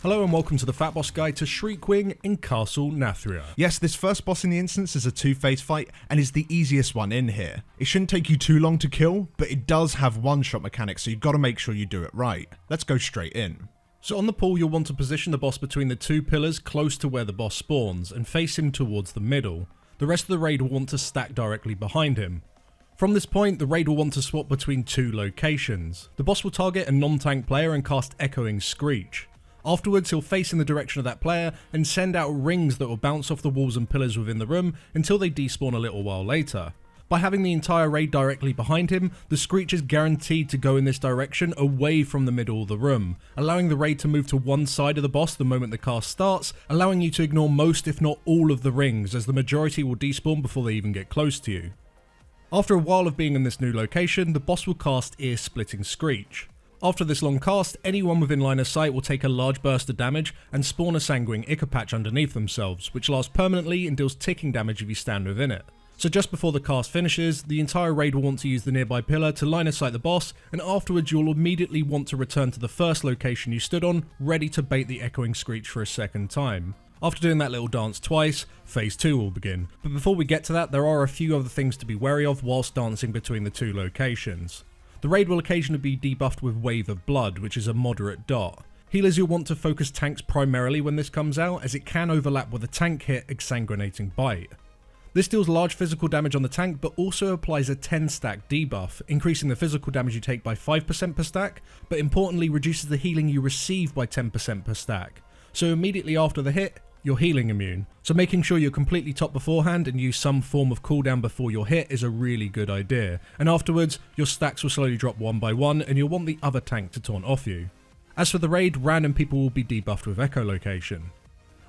Hello and welcome to the FATBOSS guide to Shriekwing in Castle Nathria. Yes, this first boss in the instance is a two-phase fight and is the easiest one in here. It shouldn't take you too long to kill, but it does have one-shot mechanics, so you've got to make sure you do it right. Let's go straight in. So on the pool, you'll want to position the boss between the two pillars close to where the boss spawns and face him towards the middle. The rest of the raid will want to stack directly behind him. From this point, the raid will want to swap between two locations. The boss will target a non-tank player and cast Echoing Screech. Afterwards, he'll face in the direction of that player and send out rings that will bounce off the walls and pillars within the room until they despawn a little while later. By having the entire raid directly behind him, the Screech is guaranteed to go in this direction away from the middle of the room, allowing the raid to move to one side of the boss the moment the cast starts, allowing you to ignore most if not all of the rings, as the majority will despawn before they even get close to you. After a while of being in this new location, the boss will cast Ear-Splitting Screech. After this long cast, anyone within line of sight will take a large burst of damage and spawn a sanguine ichor patch underneath themselves, which lasts permanently and deals ticking damage if you stand within it. So just before the cast finishes, the entire raid will want to use the nearby pillar to line of sight the boss, and afterwards you'll immediately want to return to the first location you stood on, ready to bait the Echoing Screech for a second time. After doing that little dance twice, phase 2 will begin. But before we get to that, there are a few other things to be wary of whilst dancing between the two locations. The raid will occasionally be debuffed with Wave of Blood, which is a moderate dot. Healers, you'll want to focus tanks primarily when this comes out, as it can overlap with a tank hit Exsanguinating Bite. This deals large physical damage on the tank, but also applies a 10 stack debuff, increasing the physical damage you take by 5% per stack, but importantly reduces the healing you receive by 10% per stack. So immediately after the hit, you're healing immune. So making sure you're completely top beforehand and use some form of cooldown before your hit is a really good idea. And afterwards, your stacks will slowly drop one by one and you'll want the other tank to taunt off you. As for the raid, random people will be debuffed with echolocation.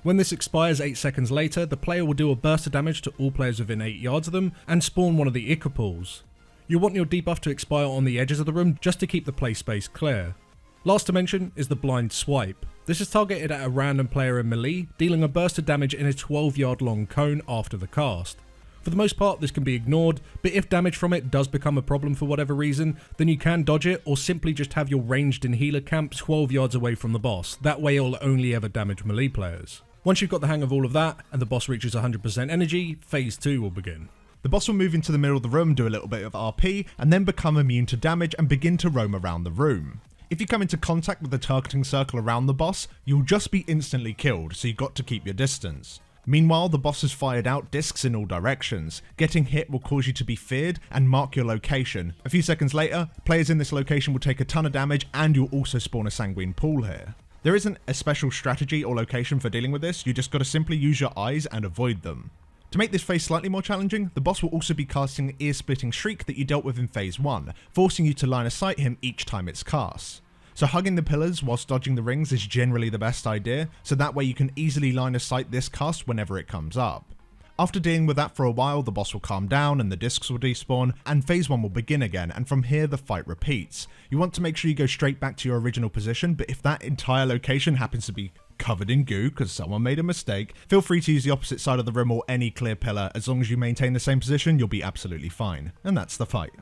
When this expires 8 seconds later, the player will do a burst of damage to all players within 8 yards of them and spawn one of the ichor pools. You'll want your debuff to expire on the edges of the room just to keep the play space clear. Last to mention is the Blind Swipe. This is targeted at a random player in melee, dealing a burst of damage in a 12-yard long cone after the cast. For the most part, this can be ignored, but if damage from it does become a problem for whatever reason, then you can dodge it or simply just have your ranged in healer camp 12 yards away from the boss. That way it'll only ever damage melee players. Once you've got the hang of all of that, and the boss reaches 100% energy, phase 2 will begin. The boss will move into the middle of the room, do a little bit of RP, and then become immune to damage and begin to roam around the room. If you come into contact with the targeting circle around the boss, you'll just be instantly killed, so you've got to keep your distance. Meanwhile, the boss has fired out discs in all directions. Getting hit will cause you to be feared and mark your location. A few seconds later, players in this location will take a ton of damage and you'll also spawn a sanguine pool here. There isn't a special strategy or location for dealing with this, you just got to simply use your eyes and avoid them. To make this phase slightly more challenging, the boss will also be casting Ear-Splitting Shriek that you dealt with in phase 1, forcing you to line of sight him each time it's cast. So hugging the pillars whilst dodging the rings is generally the best idea, so that way you can easily line of sight this cast whenever it comes up. After dealing with that for a while, the boss will calm down and the discs will despawn, and phase 1 will begin again, and from here the fight repeats. You want to make sure you go straight back to your original position, but if that entire location happens to be covered in goo because someone made a mistake, feel free to use the opposite side of the room or any clear pillar. As long as you maintain the same position, you'll be absolutely fine. And that's the fight.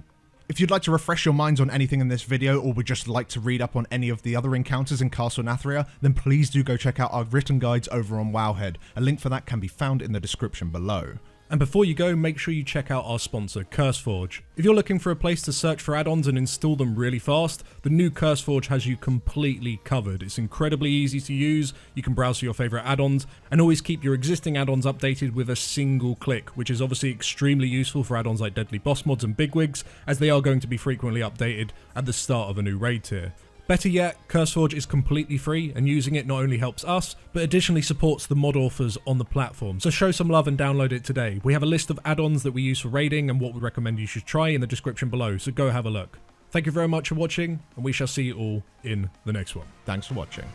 If you'd like to refresh your minds on anything in this video, or would just like to read up on any of the other encounters in Castle Nathria, then please do go check out our written guides over on Wowhead. A link for that can be found in the description below. And before you go, make sure you check out our sponsor, CurseForge. If you're looking for a place to search for add-ons and install them really fast, the new CurseForge has you completely covered. It's incredibly easy to use, you can browse for your favourite add-ons, and always keep your existing add-ons updated with a single click, which is obviously extremely useful for add-ons like Deadly Boss Mods and Bigwigs, as they are going to be frequently updated at the start of a new raid tier. Better yet, CurseForge is completely free, and using it not only helps us, but additionally supports the mod authors on the platform. So show some love and download it today. We have a list of add-ons that we use for raiding and what we recommend you should try in the description below, so go have a look. Thank you very much for watching, and we shall see you all in the next one. Thanks for watching.